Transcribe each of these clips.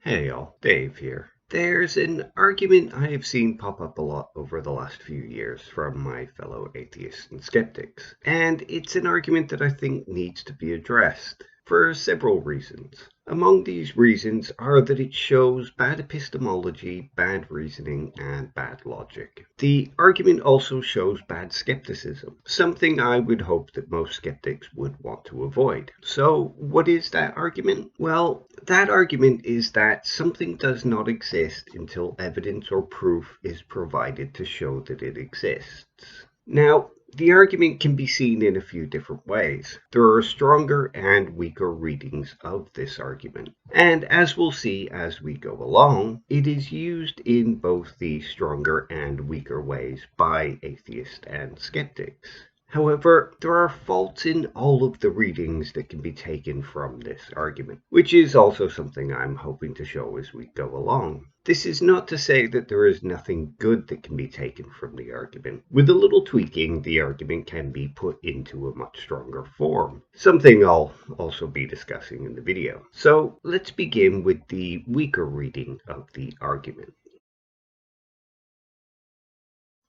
Hey y'all, Dave here. There's an argument I have seen pop up a lot over the last few years from my fellow atheists and skeptics, and it's an argument that I think needs to be addressed for several reasons. Among these reasons are that it shows bad epistemology, bad reasoning, and bad logic. The argument also shows bad skepticism, something I would hope that most skeptics would want to avoid. So, what is that argument? Well, that argument is that something does not exist until evidence or proof is provided to show that it exists. Now, the argument can be seen in a few different ways. There are stronger and weaker readings of this argument. And as we'll see as we go along, it is used in both the stronger and weaker ways by atheists and skeptics. However, there are faults in all of the readings that can be taken from this argument, which is also something I'm hoping to show as we go along. This is not to say that there is nothing good that can be taken from the argument. With a little tweaking, the argument can be put into a much stronger form, something I'll also be discussing in the video. So let's begin with the weaker reading of the argument.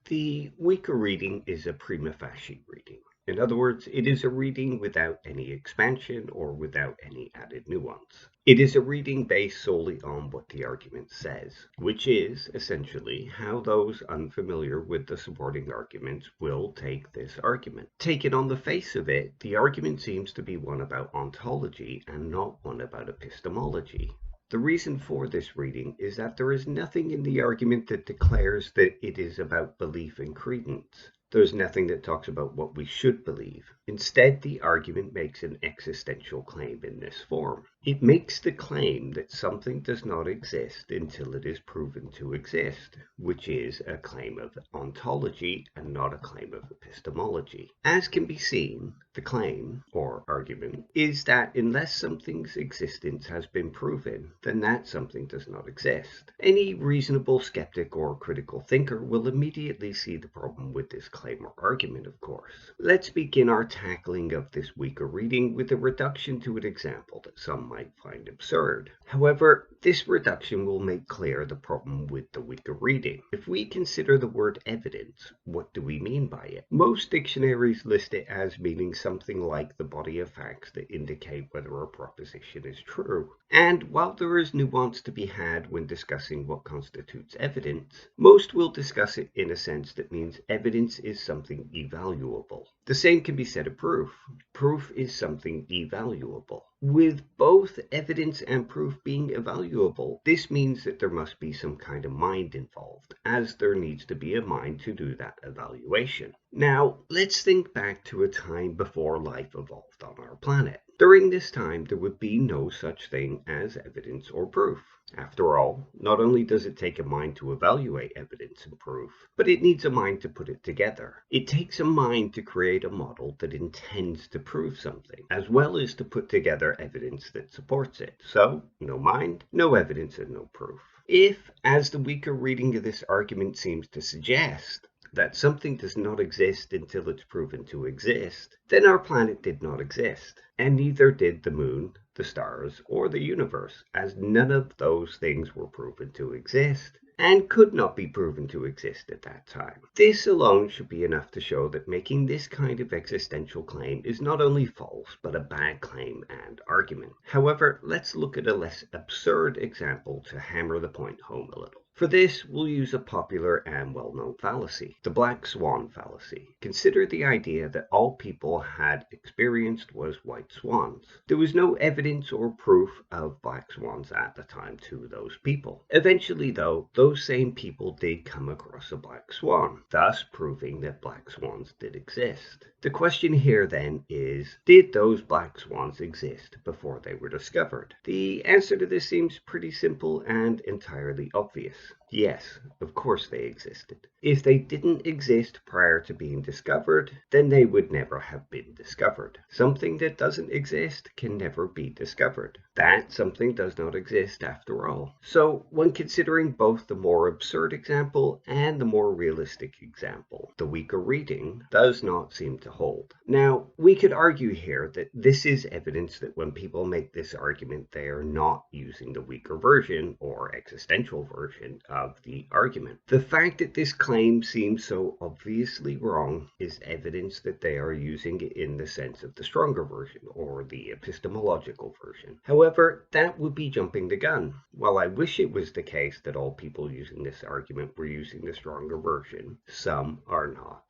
The weaker reading is a prima facie reading. In other words, it is a reading without any expansion or without any added nuance. It is a reading based solely on what the argument says, which is, essentially, how those unfamiliar with the supporting arguments will take this argument. Taken on the face of it, the argument seems to be one about ontology and not one about epistemology. The reason for this reading is that there is nothing in the argument that declares that it is about belief and credence. There's nothing that talks about what we should believe. Instead, the argument makes an existential claim in this form. It makes the claim that something does not exist until it is proven to exist, which is a claim of ontology and not a claim of epistemology. As can be seen, the claim, or argument, is that unless something's existence has been proven, then that something does not exist. Any reasonable skeptic or critical thinker will immediately see the problem with this claim or argument, of course. Let's begin our tackling of this weaker reading with a reduction to an example that some might find absurd. However, this reduction will make clear the problem with the weaker reading. If we consider the word evidence, what do we mean by it? Most dictionaries list it as meaning something like the body of facts that indicate whether a proposition is true. And while there is nuance to be had when discussing what constitutes evidence, most will discuss it in a sense that means evidence is something evaluable. The same can be said of proof. Proof is something evaluable. With both evidence and proof being evaluable, this means that there must be some kind of mind involved, as there needs to be a mind to do that evaluation. Now, let's think back to a time before life evolved on our planet. During this time, there would be no such thing as evidence or proof. After all, not only does it take a mind to evaluate evidence and proof, but it needs a mind to put it together. It takes a mind to create a model that intends to prove something, as well as to put together evidence that supports it. So, no mind, no evidence, and no proof. If, as the weaker reading of this argument seems to suggest, that something does not exist until it's proven to exist, then our planet did not exist, and neither did the moon, the stars, or the universe, as none of those things were proven to exist, and could not be proven to exist at that time. This alone should be enough to show that making this kind of existential claim is not only false, but a bad claim and argument. However, let's look at a less absurd example to hammer the point home a little. For this, we'll use a popular and well-known fallacy, the black swan fallacy. Consider the idea that all people had experienced was white swans. There was no evidence or proof of black swans at the time to those people. Eventually, though, those same people did come across a black swan, thus proving that black swans did exist. The question here then is, did those black swans exist before they were discovered? The answer to this seems pretty simple and entirely obvious. Yes, of course they existed. If they didn't exist prior to being discovered, then they would never have been discovered. Something that doesn't exist can never be discovered. That something does not exist after all. So, when considering both the more absurd example and the more realistic example, the weaker reading does not seem to hold. Now, we could argue here that this is evidence that when people make this argument, they are not using the weaker version or existential version of the argument. The fact that this claim seems so obviously wrong is evidence that they are using it in the sense of the stronger version or the epistemological version. However, that would be jumping the gun. While I wish it was the case that all people using this argument were using the stronger version, some are not.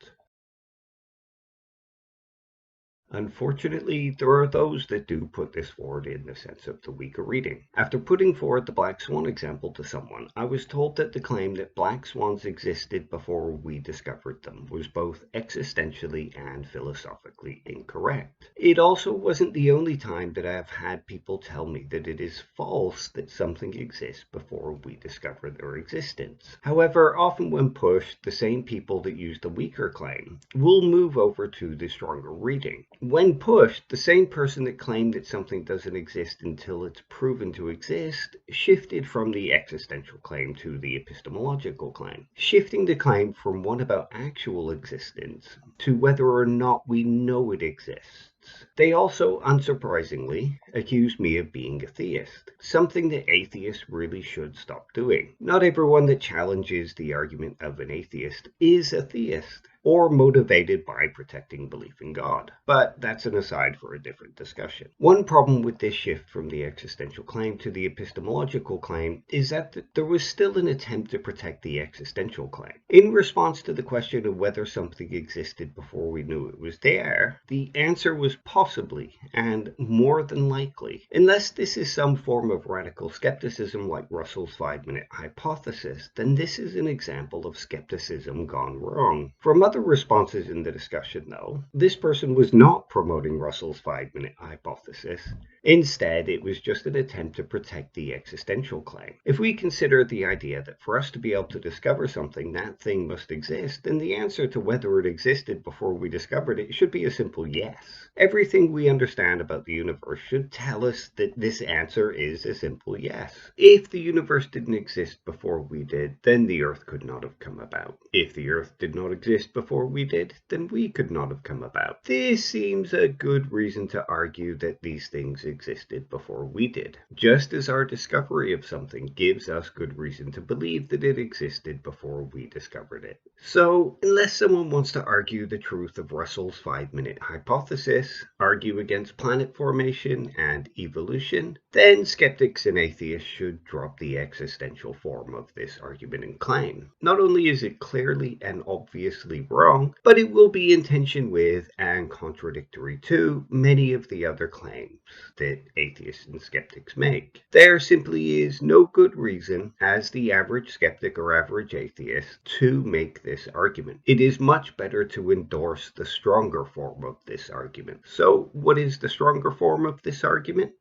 Unfortunately, there are those that do put this forward in the sense of the weaker reading. After putting forward the black swan example to someone, I was told that the claim that black swans existed before we discovered them was both existentially and philosophically incorrect. It also wasn't the only time that I have had people tell me that it is false that something exists before we discover their existence. However, often when pushed, the same people that use the weaker claim will move over to the stronger reading. When pushed, the same person that claimed that something doesn't exist until it's proven to exist shifted from the existential claim to the epistemological claim, shifting the claim from one about actual existence to whether or not we know it exists. They also, unsurprisingly, accused me of being a theist, something that atheists really should stop doing. Not everyone that challenges the argument of an atheist is a theist, or motivated by protecting belief in God. But that's an aside for a different discussion. One problem with this shift from the existential claim to the epistemological claim is that there was still an attempt to protect the existential claim. In response to the question of whether something existed before we knew it was there, the answer was possibly, and more than likely. Unless this is some form of radical skepticism like Russell's 5-minute hypothesis, then this is an example of skepticism gone wrong. From other responses in the discussion, though, this person was not promoting Russell's 5-minute hypothesis. Instead, it was just an attempt to protect the existential claim. If we consider the idea that for us to be able to discover something, that thing must exist, then the answer to whether it existed before we discovered it should be a simple yes. Everything we understand about the universe should tell us that this answer is a simple yes. If the universe didn't exist before we did, then the Earth could not have come about. If the Earth did not exist before we did, then we could not have come about. This seems a good reason to argue that these things existed before we did, just as our discovery of something gives us good reason to believe that it existed before we discovered it. So, unless someone wants to argue the truth of Russell's 5-minute hypothesis, argue against planet formation and evolution, then skeptics and atheists should drop the existential form of this argument and claim. Not only is it clearly and obviously wrong, but it will be in tension with and contradictory to many of the other claims that atheists and skeptics make. There simply is no good reason, as the average skeptic or average atheist, to make this argument. It is much better to endorse the stronger form of this argument. So, what is the stronger form of this argument?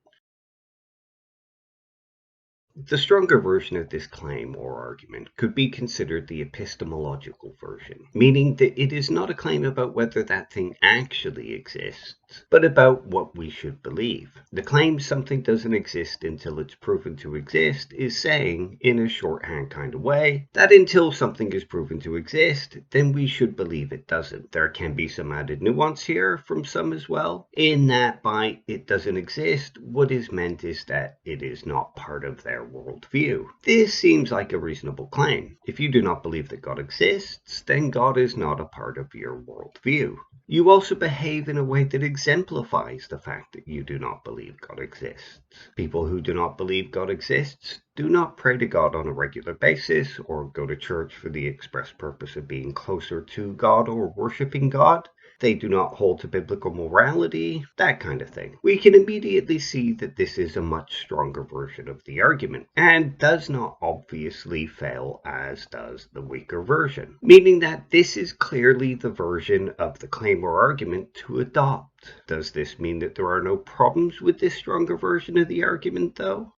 The stronger version of this claim or argument could be considered the epistemological version, meaning that it is not a claim about whether that thing actually exists, but about what we should believe. The claim something doesn't exist until it's proven to exist is saying, in a shorthand kind of way, that until something is proven to exist, then we should believe it doesn't. There can be some added nuance here from some as well, in that by it doesn't exist, what is meant is that it is not part of their worldview. This seems like a reasonable claim. If you do not believe that God exists, then God is not a part of your worldview. You also behave in a way that exemplifies the fact that you do not believe God exists. People who do not believe God exists do not pray to God on a regular basis or go to church for the express purpose of being closer to God or worshiping God. They do not hold to biblical morality, that kind of thing. We can immediately see that this is a much stronger version of the argument, and does not obviously fail as does the weaker version, meaning that this is clearly the version of the claim or argument to adopt. Does this mean that there are no problems with this stronger version of the argument, though?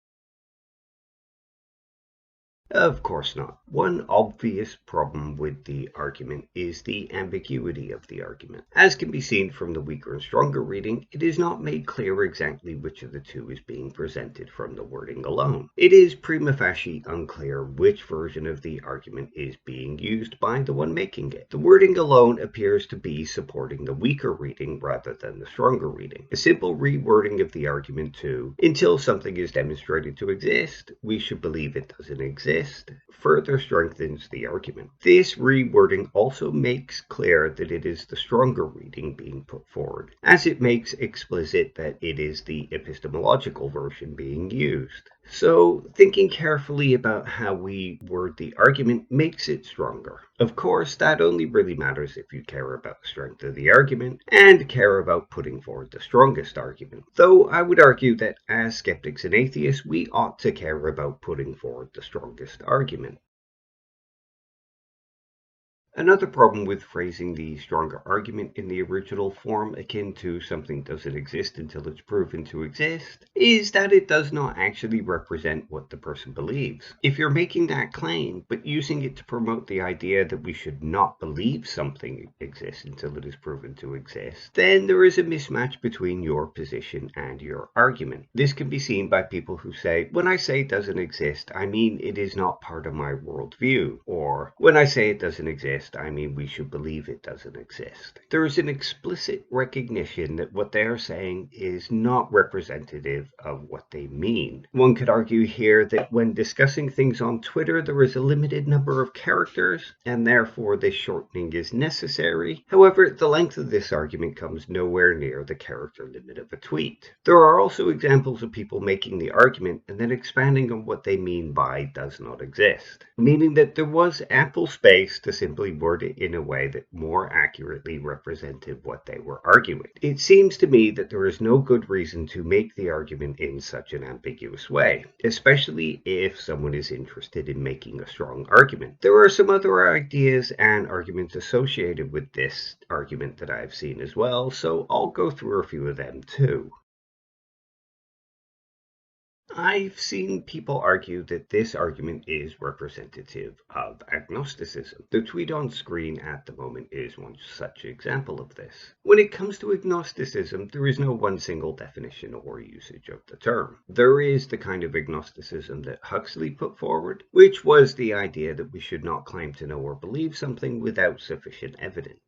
Of course not. One obvious problem with the argument is the ambiguity of the argument. As can be seen from the weaker and stronger reading, it is not made clear exactly which of the two is being presented from the wording alone. It is prima facie unclear which version of the argument is being used by the one making it. The wording alone appears to be supporting the weaker reading rather than the stronger reading. A simple rewording of the argument to, until something is demonstrated to exist, we should believe it doesn't exist, further strengthens the argument. This rewording also makes clear that it is the stronger reading being put forward, as it makes explicit that it is the epistemological version being used. So, thinking carefully about how we word the argument makes it stronger. Of course, that only really matters if you care about the strength of the argument and care about putting forward the strongest argument. Though I would argue that as skeptics and atheists, we ought to care about putting forward the strongest argument. Another problem with phrasing the stronger argument in the original form, akin to something doesn't exist until it's proven to exist, is that it does not actually represent what the person believes. If you're making that claim, but using it to promote the idea that we should not believe something exists until it is proven to exist, then there is a mismatch between your position and your argument. This can be seen by people who say, when I say it doesn't exist, I mean it is not part of my worldview, or when I say it doesn't exist, I mean we should believe it doesn't exist. There is an explicit recognition that what they are saying is not representative of what they mean. One could argue here that when discussing things on Twitter, there is a limited number of characters, and therefore this shortening is necessary. However, the length of this argument comes nowhere near the character limit of a tweet. There are also examples of people making the argument and then expanding on what they mean by does not exist, meaning that there was ample space to simply word it in a way that more accurately represented what they were arguing. It seems to me that there is no good reason to make the argument in such an ambiguous way, especially if someone is interested in making a strong argument. There are some other ideas and arguments associated with this argument that I've seen as well, so I'll go through a few of them too. I've seen people argue that this argument is representative of agnosticism. The tweet on screen at the moment is one such example of this. When it comes to agnosticism, there is no one single definition or usage of the term. There is the kind of agnosticism that Huxley put forward, which was the idea that we should not claim to know or believe something without sufficient evidence.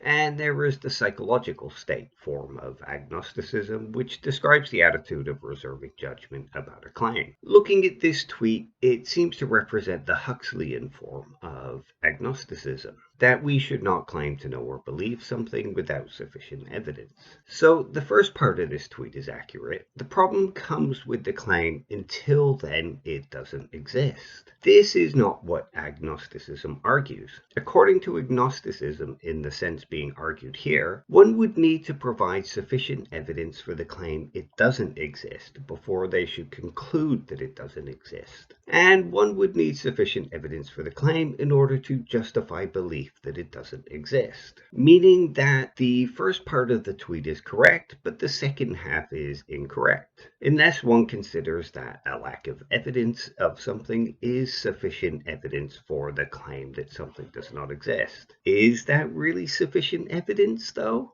And there is the psychological state form of agnosticism, which describes the attitude of reserving judgment about a claim. Looking at this tweet, it seems to represent the Huxleyan form of agnosticism, that we should not claim to know or believe something without sufficient evidence. So the first part of this tweet is accurate. The problem comes with the claim, until then it doesn't exist. This is not what agnosticism argues. According to agnosticism, in the sense being argued here, one would need to provide sufficient evidence for the claim it doesn't exist before they should conclude that it doesn't exist. And one would need sufficient evidence for the claim in order to justify belief that it doesn't exist. Meaning that the first part of the tweet is correct, but the second half is incorrect, unless one considers that a lack of evidence of something is sufficient evidence for the claim that something does not exist. Is that really sufficient evidence, though?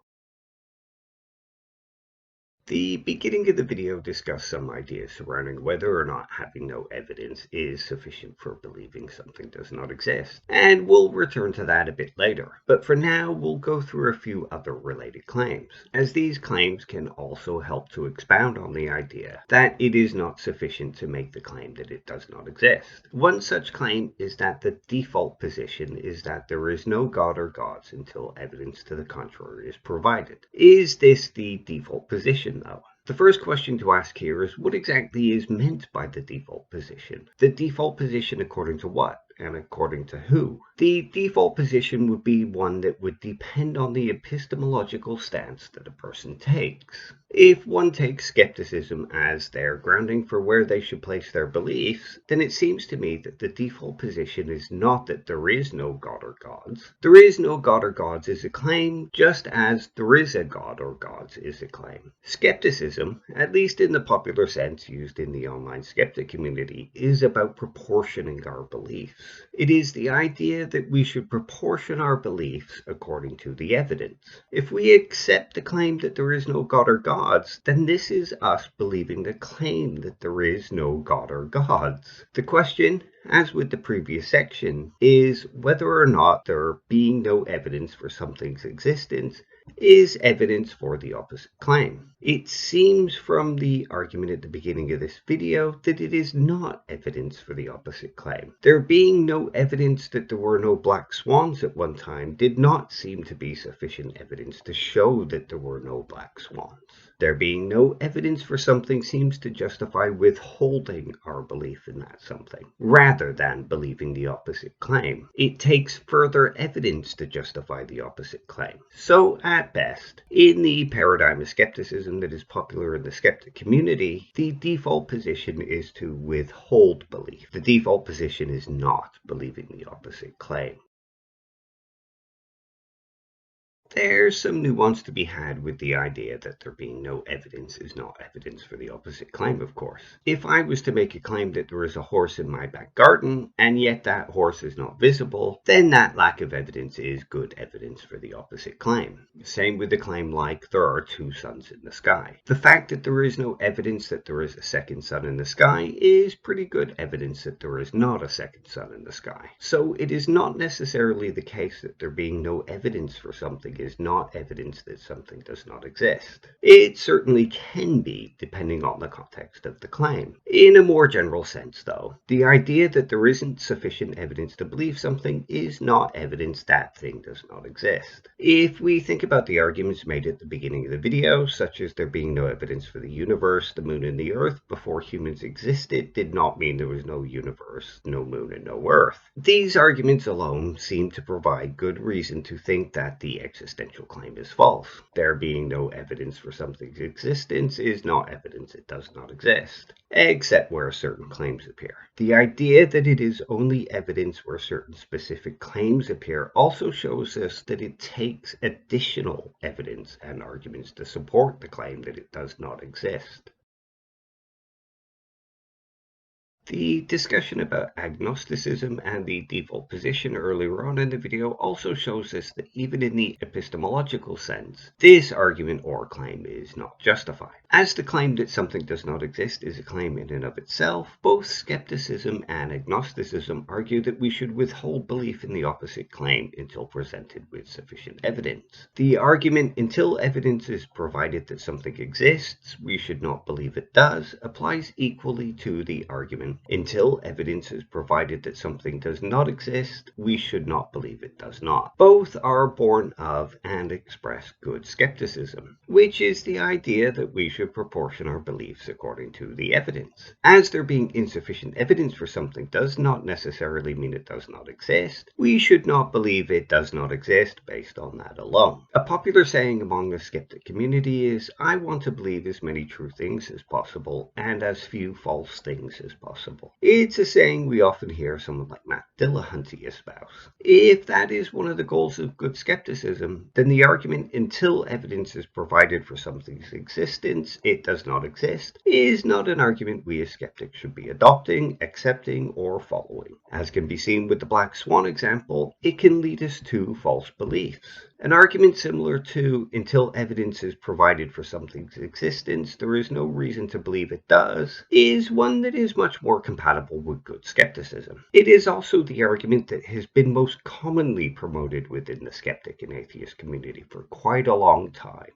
The beginning of the video discussed some ideas surrounding whether or not having no evidence is sufficient for believing something does not exist, and we'll return to that a bit later. But for now, we'll go through a few other related claims, as these claims can also help to expound on the idea that it is not sufficient to make the claim that it does not exist. One such claim is that the default position is that there is no God or gods until evidence to the contrary is provided. Is this the default position, though? The first question to ask here is, what exactly is meant by the default position? The default position according to what? and according to who. The default position would be one that would depend on the epistemological stance that a person takes. If one takes skepticism as their grounding for where they should place their beliefs, then it seems to me that the default position is not that there is no God or gods. There is no God or gods is a claim, just as there is a God or gods is a claim. Skepticism, at least in the popular sense used in the online skeptic community, is about proportioning our beliefs. It is the idea that we should proportion our beliefs according to the evidence. If we accept the claim that there is no God or gods, then this is us believing the claim that there is no God or gods. The question, as with the previous section, is whether or not there being no evidence for something's existence is evidence for the opposite claim. It seems from the argument at the beginning of this video that it is not evidence for the opposite claim. There being no evidence that there were no black swans at one time did not seem to be sufficient evidence to show that there were no black swans. There being no evidence for something seems to justify withholding our belief in that something, rather than believing the opposite claim. It takes further evidence to justify the opposite claim. So, at best, in the paradigm of skepticism that is popular in the skeptic community, the default position is to withhold belief. The default position is not believing the opposite claim. There's some nuance to be had with the idea that there being no evidence is not evidence for the opposite claim, of course. If I was to make a claim that there is a horse in my back garden, and yet that horse is not visible, then that lack of evidence is good evidence for the opposite claim. Same with the claim like there are two suns in the sky. The fact that there is no evidence that there is a second sun in the sky is pretty good evidence that there is not a second sun in the sky. So it is not necessarily the case that there being no evidence for something is not evidence that something does not exist. It certainly can be, depending on the context of the claim. In a more general sense, though, the idea that there isn't sufficient evidence to believe something is not evidence that thing does not exist. If we think about the arguments made at the beginning of the video, such as there being no evidence for the universe, the moon, and the earth before humans existed, did not mean there was no universe, no moon, and no earth. These arguments alone seem to provide good reason to think that the existential claim is false. There being no evidence for something's existence is not evidence it does not exist, except where certain claims appear. The idea that it is only evidence where certain specific claims appear also shows us that it takes additional evidence and arguments to support the claim that it does not exist. The discussion about agnosticism and the default position earlier on in the video also shows us that even in the epistemological sense, this argument or claim is not justified. As the claim that something does not exist is a claim in and of itself, both skepticism and agnosticism argue that we should withhold belief in the opposite claim until presented with sufficient evidence. The argument until evidence is provided that something exists, we should not believe it does, applies equally to the argument until evidence is provided that something does not exist, we should not believe it does not. Both are born of and express good skepticism, which is the idea that we should proportion our beliefs according to the evidence. As there being insufficient evidence for something does not necessarily mean it does not exist, we should not believe it does not exist based on that alone. A popular saying among the skeptic community is, I want to believe as many true things as possible and as few false things as possible. It's a saying we often hear someone like Matt Dillahunty espouse. If that is one of the goals of good skepticism, then the argument until evidence is provided for something's existence, it does not exist, is not an argument we as skeptics should be adopting, accepting, or following. As can be seen with the black swan example, it can lead us to false beliefs. An argument similar to, until evidence is provided for something's existence, there is no reason to believe it does, is one that is much more compatible with good skepticism. It is also the argument that has been most commonly promoted within the skeptic and atheist community for quite a long time.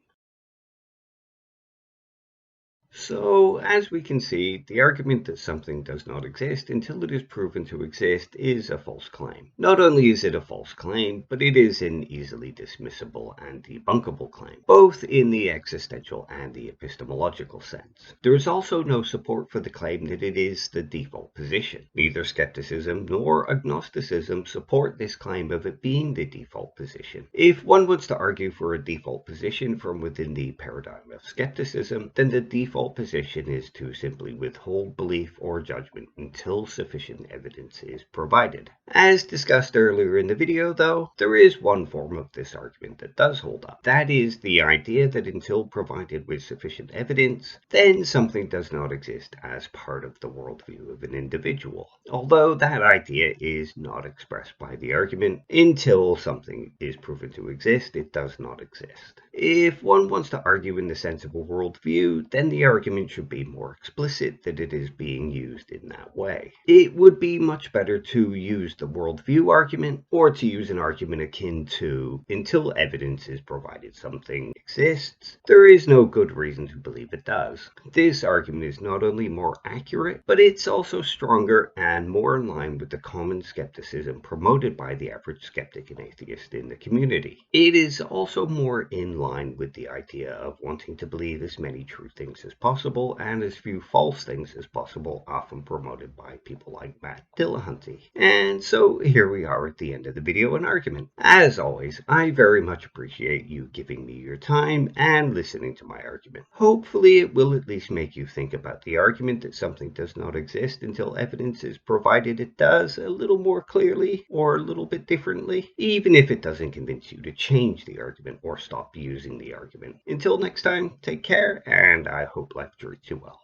So, as we can see, the argument that something does not exist until it is proven to exist is a false claim. Not only is it a false claim, but it is an easily dismissible and debunkable claim, both in the existential and the epistemological sense. There is also no support for the claim that it is the default position. Neither skepticism nor agnosticism support this claim of it being the default position. If one wants to argue for a default position from within the paradigm of skepticism, then the default position is to simply withhold belief or judgment until sufficient evidence is provided. As discussed earlier in the video, though, there is one form of this argument that does hold up. That is the idea that until provided with sufficient evidence, then something does not exist as part of the worldview of an individual. Although that idea is not expressed by the argument, until something is proven to exist, it does not exist. If one wants to argue in the sense of a worldview, then the argument should be more explicit that it is being used in that way. It would be much better to use the worldview argument, or to use an argument akin to, until evidence is provided something exists, there is no good reason to believe it does. This argument is not only more accurate, but it's also stronger and more in line with the common skepticism promoted by the average skeptic and atheist in the community. It is also more in line with the idea of wanting to believe as many true things as possible and as few false things as possible, often promoted by people like Matt Dillahunty. And so here we are at the end of the video and argument. As always, I very much appreciate you giving me your time and listening to my argument. Hopefully it will at least make you think about the argument that something does not exist until evidence is provided it does a little more clearly or a little bit differently, even if it doesn't convince you to change the argument or stop using the argument. Until next time, take care, and I hope life treats you well.